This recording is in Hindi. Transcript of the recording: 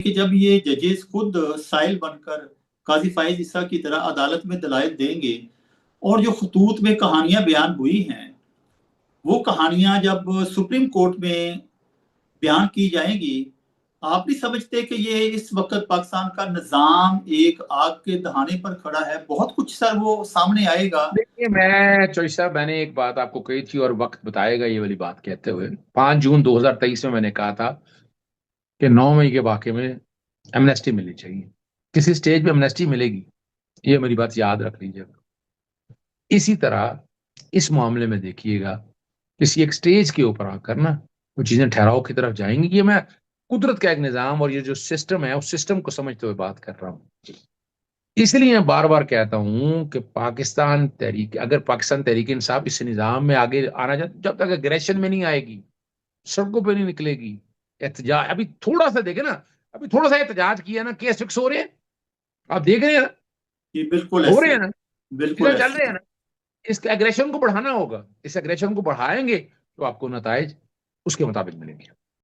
कि जब ये जजेस खुद साइल बनकर काजी फाइज ईसा की तरह अदालत में दलाइल देंगे और जो खतूत में कहानियां बयान हुई हैं वो कहानियां जब सुप्रीम कोर्ट में बयान की जाएंगी, आप भी समझते कि ये इस वक्त पाकिस्तान का निजाम एक आग के दहाने पर खड़ा है। बहुत कुछ सर वो सामने आएगा। देखिए, मैं चौधरी साहब, मैंने एक बात आपको कही थी और वक्त बताएगा ये वाली बात कहते हुए। 5 जून 2023 में मैंने कहा था कि 9 मई के वाकये में एमनेस्टी मिलनी चाहिए, किसी स्टेज पे एमनेस्टी मिलेगी। ये मेरी बात याद रख लीजिएगा। इसी तरह इस मामले में देखिएगा, किसी एक स्टेज के ऊपर आकर ना वो चीजें ठहराव की तरफ जाएंगी। ये मैं कुदरत का एक निजाम और ये जो सिस्टम है उस सिस्टम को समझते हुए बात कर रहा हूँ। इसलिए मैं बार बार कहता हूं कि पाकिस्तान तहरीक इंसाफ इस निजाम में आगे आना चाहती, जब तक एग्रेशन में नहीं आएगी, सड़कों पे नहीं निकलेगी, एहतजाज। अभी थोड़ा सा देखे ना, अभी थोड़ा सा एहतजाज किया ना, केस फिक्स हो रहे हैं। आप देख रहे हैं ना, कि बिल्कुल हो रहे ऐसे, हैं ना, बिल्कुल चीजें चल रहे ऐसे। हैं ना। इस एग्रेशन को बढ़ाना होगा, इस एग्रेशन को बढ़ाएंगे तो आपको नताइज उसके मुताबिक मिलेंगे।